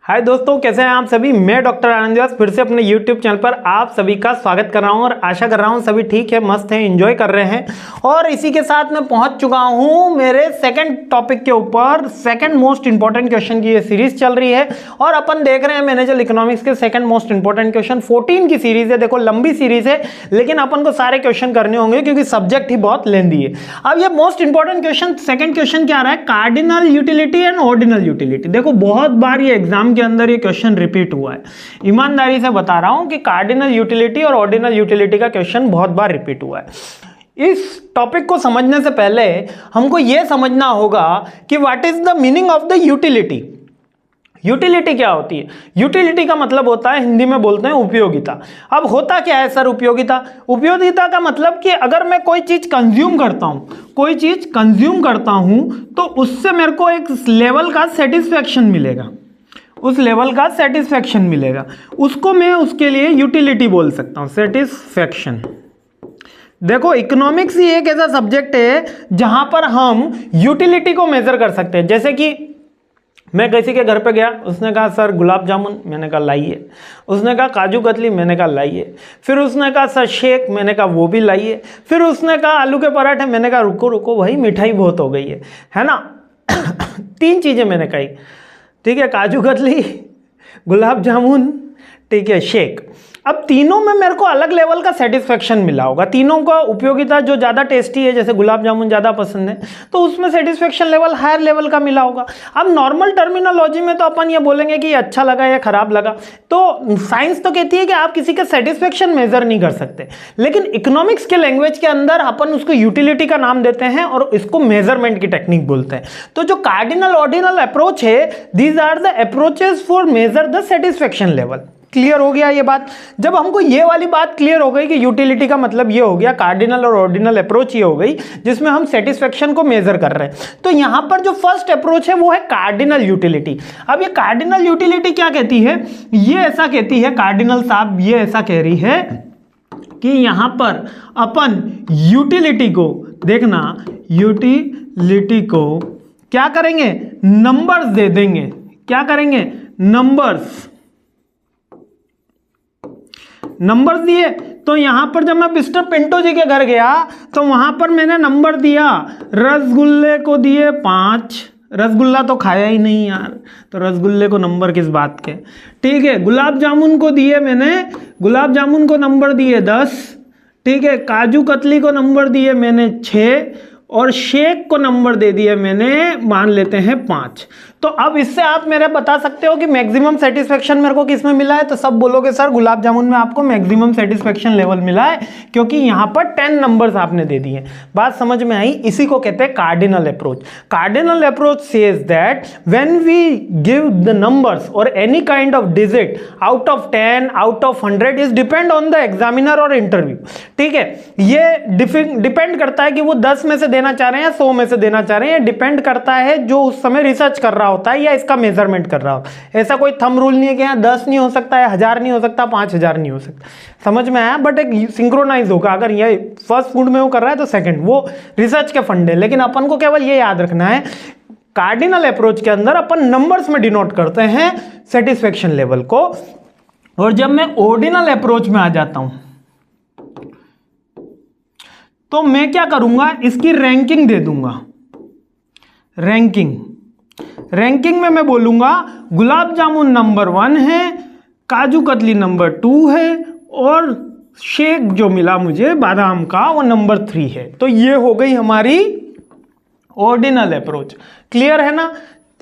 हाय दोस्तों, कैसे हैं आप सभी। मैं डॉक्टर आनंद व्यास फिर से अपने YouTube चैनल पर आप सभी का स्वागत कर रहा हूं और आशा कर रहा हूं सभी ठीक है, मस्त हैं, एंजॉय कर रहे हैं। और इसी के साथ मैं पहुंच चुका हूं मेरे सेकंड टॉपिक के ऊपर। सेकंड मोस्ट इंपॉर्टेंट क्वेश्चन की ये सीरीज चल रही है और अपन देख रहे हैं मैनेजर इकोनॉमिक्स के सेकंड मोस्ट इंपॉर्टेंट क्वेश्चन। 14 की सीरीज है, देखो लंबी सीरीज है, लेकिन अपन को सारे क्वेश्चन करने होंगे क्योंकि सब्जेक्ट ही बहुत लेंदी है। अब ये most important question, second question क्या आ रहा है, cardinal utility and ordinal utility. देखो बहुत बार ये एग्जाम के अंदर ये क्वेश्चन रिपीट हुआ है, ईमानदारी से बता रहा हूं कि कार्डिनल यूटिलिटी और ऑर्डिनल यूटिलिटी का क्वेश्चन बहुत बार रिपीट हुआ है। इस टॉपिक को समझने से पहले हमको यह समझना होगा कि what is the meaning of the utility. Utility क्या होती है? यूटिलिटी का मतलब होता है, हिंदी में बोलते हैं उपयोगिता। अब होता क्या है सर उपयोगिता? उपयोगिता का मतलब कि अगर मैं कोई चीज कंज्यूम करता हूं तो उससे मेरे को एक लेवल का सेटिस्फेक्शन मिलेगा, उसको मैं उसके लिए यूटिलिटी बोल सकता हूं, सेटिस्फेक्शन। देखो इकोनॉमिक्स ही एक ऐसा सब्जेक्ट है जहां पर हम यूटिलिटी को मेजर कर सकते हैं। जैसे कि मैं किसी के घर पे गया, उसने कहा सर गुलाब जामुन, मैंने कहा लाइए। उसने कहा काजू कतली, मैंने कहा लाइए। फिर उसने कहा सर शेक, मैंने कहा वो भी लाइए। फिर उसने कहा आलू के पराठे, मैंने कहा रुको रुको भाई मिठाई बहुत हो गई है ना। 3 चीजें मैंने कही, ठीक है, काजू कतली, गुलाब जामुन, ठीक है, शेक। अब तीनों में मेरे को अलग लेवल का सेटिस्फेक्शन मिला होगा। तीनों का उपयोगिता जो ज़्यादा टेस्टी है, जैसे गुलाब जामुन ज़्यादा पसंद है, तो उसमें सेटिस्फेक्शन लेवल हायर लेवल का मिला होगा। अब नॉर्मल टर्मिनोलॉजी में तो अपन ये बोलेंगे कि अच्छा लगा या खराब लगा। तो साइंस तो कहती है कि आप किसी का सेटिस्फेक्शन मेजर नहीं कर सकते, लेकिन इकोनॉमिक्स के लैंग्वेज के अंदर अपन उसको यूटिलिटी का नाम देते हैं और इसको मेजरमेंट की टेक्निक बोलते हैं। तो जो कार्डिनल ऑर्डिनल अप्रोच है, these are the approaches for measure the satisfaction level. Clear हो गया ये बात? जब हमको ये वाली बात क्लियर हो गई कि यूटिलिटी का मतलब ये हो गया, कार्डिनल और ऑर्डिनल अप्रोच ये हो गई जिसमें हम सेटिस्फेक्शन को मेजर कर रहे हैं, तो यहां पर जो फर्स्ट अप्रोच है वो है कार्डिनल यूटिलिटी। अब ये कार्डिनल यूटिलिटी क्या कहती है? ये ऐसा कहती है, कार्डिनल साहब ये ऐसा कह रही है कि यहां पर अपन यूटिलिटी को देखना, यूटिलिटी को क्या करेंगे, नंबर्स दे देंगे। क्या करेंगे? नंबर्स दिए। तो यहां पर जब मैं मिस्टर पिंटो जी के घर गया तो वहां पर मैंने नंबर दिया। रसगुल्ले को दिए 5, रसगुल्ला तो खाया ही नहीं यार, तो रसगुल्ले को नंबर किस बात के, ठीक है। गुलाब जामुन को दिए मैंने, गुलाब जामुन को नंबर दिए 10, ठीक है। काजू कतली को नंबर दिए मैंने 6 और शेक को नंबर दे दिए मैंने, मान लेते हैं 5। तो अब इससे आप मेरे बता सकते हो कि मैक्सिमम सेटिस्फेक्शन मेरे को किसमें मिला है? तो सब बोलोगे सर गुलाब जामुन में आपको मैक्सिमम सेटिस्फेक्शन लेवल मिला है क्योंकि यहां पर 10 नंबर्स आपने दे दिए। बात समझ में आई? इसी को कहते हैं cardinal approach. Cardinal approach says that when we give the numbers और any kind of digit out of 10, out of 100 is depend on the examiner और इंटरव्यू, ठीक है। ये डिपेंड करता है कि वो 10 में से देना चाह रहे हैं या 100 में से देना चाह रहे हैं। डिपेंड करता है जो उस समय रिसर्च कर रहा होता है या इसका मेजरमेंट कर रहा हो। ऐसा कोई थंब रूल नहीं है कि यहाँ 10 नहीं हो सकता है, 1000 नहीं हो सकता, 5000 नहीं हो सकता। समझ में आया? बट एक सिंक्रोनाइज होगा। अगर ये फर्स्ट फूड में वो कर रहा है तो सेकंड, वो रिसर्च के फंड है। लेकिन अपन को केवल ये याद रखना है, कार्डिनल अप्रोच के अंदर अपन नंबर्स में डिनोट करते हैं सेटिस्फेक्शन लेवल को। और जब मैं ऑर्डिनल अप्रोच में आ जाता हूं तो मैं क्या करूंगा, इसकी रैंकिंग दे दूंगा। रैंकिंग में मैं बोलूंगा गुलाब जामुन नंबर 1 है, काजू कतली नंबर 2 है और शेक जो मिला मुझे बादाम का वो नंबर 3 है। तो ये हो गई हमारी ऑर्डिनल अप्रोच। क्लियर है ना?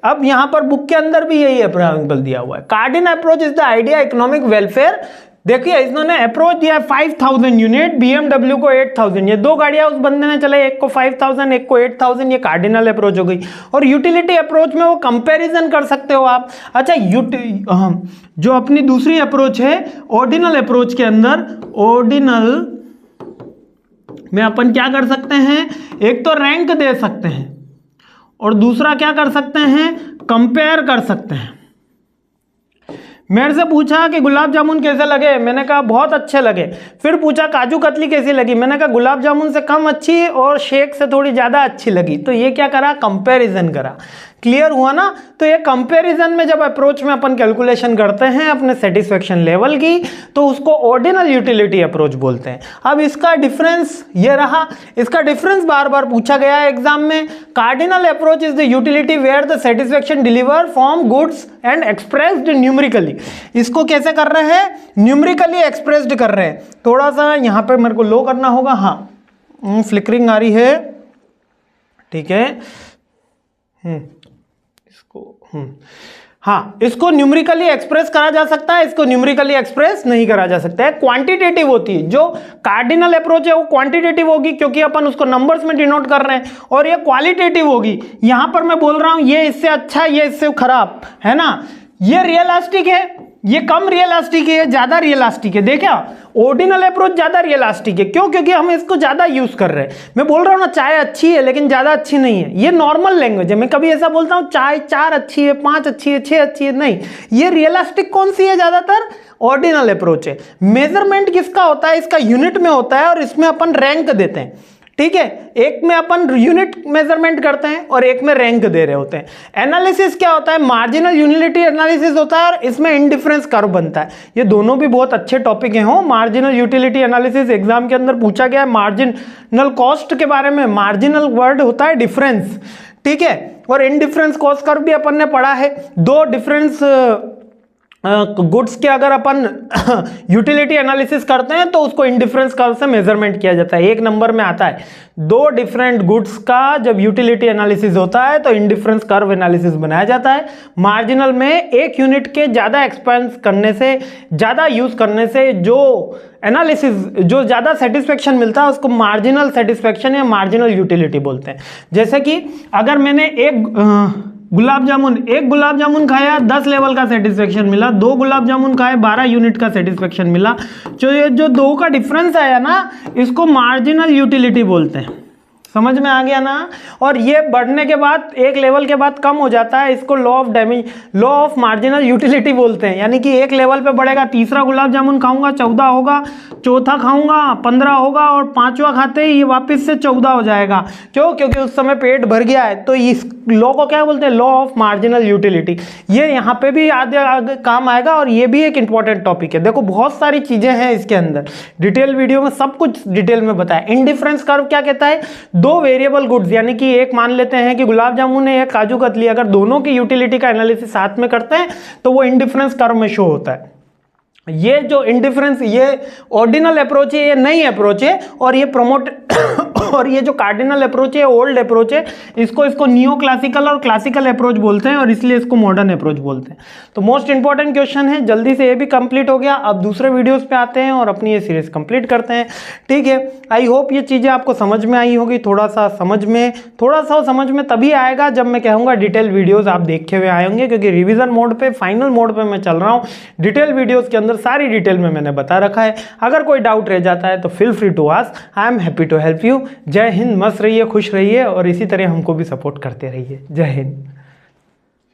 अब यहां पर बुक के अंदर भी यही एग्जांपल दिया हुआ है। Cardinal approach is the idea economic welfare. देखिए इन्होंने अप्रोच दिया 5000 यूनिट, BMW को 8000। ये 2 गाड़ियां उस बंदे ने चलाई, एक को 5000 एक को 8000। ये कार्डिनल अप्रोच हो गई। और यूटिलिटी अप्रोच में वो कंपैरिजन कर सकते हो आप। अच्छा जो अपनी दूसरी अप्रोच है ऑर्डिनल अप्रोच के अंदर, ऑर्डिनल में अपन क्या कर सकते हैं, एक तो रैंक दे सकते हैं और दूसरा क्या कर सकते हैं, कंपेयर कर सकते हैं। मेरे से पूछा कि गुलाब जामुन कैसे लगे, मैंने कहा बहुत अच्छे लगे। फिर पूछा काजू कतली कैसी लगी, मैंने कहा गुलाब जामुन से कम अच्छी और शेक से थोड़ी ज़्यादा अच्छी लगी। तो ये क्या करा, कंपैरिजन करा। क्लियर हुआ ना। तो ये कंपैरिजन में जब अप्रोच में अपन कैलकुलेशन करते हैं अपने सेटिस्फेक्शन लेवल की, तो उसको ऑर्डिनल यूटिलिटी अप्रोच बोलते हैं। अब इसका डिफरेंस ये रहा, इसका डिफरेंस बार बार पूछा गया है एग्जाम में। Cardinal approach is the utility where the satisfaction deliver from goods and expressed numerically. इसको कैसे कर रहे हैं, न्यूमेरिकली एक्सप्रेस्ड कर रहे हैं। थोड़ा सा यहाँ पे मेरे को लो करना होगा, हाँ फ्लिकरिंग आ रही है, ठीक है। हाँ, इसको न्यूमेरिकली एक्सप्रेस करा जा सकता है, इसको न्यूमेरिकली एक्सप्रेस नहीं करा जा सकता है। क्वांटिटेटिव होती है, जो कार्डिनल अप्रोच है वो क्वांटिटेटिव होगी क्योंकि अपन उसको नंबर्स में डिनोट कर रहे हैं, और ये क्वालिटेटिव होगी। यहां पर मैं बोल रहा हूं ये इससे अच्छा, ये इससे खराब, है ना। ये रियलिस्टिक है, ये कम रियलिस्टिक है, ज्यादा रियलिस्टिक है। देखा, ऑर्डिनल अप्रोच ज्यादा रियलिस्टिक है, क्यों? क्योंकि हम इसको ज्यादा यूज कर रहे हैं। मैं बोल रहा हूं ना चाय अच्छी है लेकिन ज्यादा अच्छी नहीं है, ये नॉर्मल लैंग्वेज है। मैं कभी ऐसा बोलता हूं चाय 4 अच्छी है, 5 अच्छी है, 6 अच्छी है, नहीं। ये रियलिस्टिक कौन सी है? ज्यादातर ऑर्डिनल अप्रोच है। मेजरमेंट किसका होता है? इसका यूनिट में होता है, और इसमें अपन रैंक देते हैं, ठीक है। एक में अपन यूनिट मेजरमेंट करते हैं और एक में रैंक दे रहे होते हैं। एनालिसिस क्या होता है? मार्जिनल यूटिलिटी एनालिसिस होता है, और इसमें इंडिफरेंस कर्व बनता है। ये दोनों भी बहुत अच्छे टॉपिक हैं। मार्जिनल यूटिलिटी एनालिसिस एग्जाम के अंदर पूछा गया है। मार्जिनल कॉस्ट के बारे में, मार्जिनल वर्ड होता है डिफरेंस, ठीक है। और इंडिफरेंस कॉस्ट कर्व भी अपन ने पढ़ा है। दो डिफरेंस गुड्स के अगर अपन यूटिलिटी एनालिसिस करते हैं तो उसको इंडिफरेंस कर्व से मेजरमेंट किया जाता है। एक नंबर में आता है, दो डिफरेंट गुड्स का जब यूटिलिटी एनालिसिस होता है तो इंडिफरेंस कर्व एनालिसिस बनाया जाता है। मार्जिनल में एक यूनिट के ज्यादा एक्सपेंस करने से, ज्यादा यूज करने से जो एनालिसिस, जो ज्यादा सेटिस्फेक्शन मिलता है उसको मार्जिनल सेटिस्फेक्शन या मार्जिनल यूटिलिटी बोलते हैं। जैसे कि अगर मैंने एक गुलाब जामुन खाया, 10 लेवल का सेटिस्फेक्शन मिला। 2 गुलाब जामुन खाए, 12 यूनिट का सेटिस्फेक्शन मिला। तो ये जो 2 का डिफरेंस आया ना, इसको मार्जिनल यूटिलिटी बोलते हैं। समझ में आ गया ना। और ये बढ़ने के बाद, एक लेवल के बाद कम हो जाता है, इसको लॉ ऑफ मार्जिनल यूटिलिटी बोलते हैं। यानी कि एक लेवल पे बढ़ेगा, तीसरा गुलाब जामुन खाऊंगा 14 होगा, चौथा खाऊंगा 15 होगा, और 5वां खाते ही ये वापस से 14 हो जाएगा। क्यों? क्योंकि उस समय पेट भर गया है। तो इस लॉ को क्या बोलते हैं? Law of marginal utility. ये यहाँ पे भी आगे काम आएगा, और ये भी एक इंपॉर्टेंट टॉपिक है। देखो बहुत सारी चीजें हैं इसके अंदर, डिटेल वीडियो में सब कुछ डिटेल में बताया। इंडिफरेंस कर्व क्या कहता है? दो वेरिएबल गुड्स, यानी कि एक मान लेते हैं कि गुलाब जामुन है या काजू कतली, अगर दोनों की यूटिलिटी का एनालिसिस साथ में करते हैं तो वो इंडिफरेंस कर्व में शो होता है। ये जो इंडिफरेंस, ये ऑर्डिनल अप्रोच है, ये नई अप्रोच है, और ये प्रमोट और ये जो कार्डिनल अप्रोच है, ओल्ड अप्रोच है। इसको नियो क्लासिकल और क्लासिकल अप्रोच बोलते हैं, और इसलिए इसको मॉडर्न अप्रोच बोलते हैं। तो मोस्ट इंपॉर्टेंट क्वेश्चन है, जल्दी से ये भी कंप्लीट हो गया। अब दूसरे वीडियोस पे आते हैं और अपनी ये सीरीज कंप्लीट करते हैं, ठीक है। आई होप ये चीजें आपको समझ में आई होगी। थोड़ा सा समझ में तभी आएगा जब मैं कहूँगा डिटेल वीडियोज आप देखे हुए आए होंगे, क्योंकि रिविजन मोड पे, फाइनल मोड पे मैं चल रहा हूँ। डिटेल वीडियोज के अंदर सारी डिटेल में मैंने बता रखा है। अगर कोई डाउट रह जाता है तो feel free to ask, I am happy to help you. जय हिंद, मस्त रहिए, खुश रहिए, और इसी तरह हमको भी सपोर्ट करते रहिए। जय हिंद।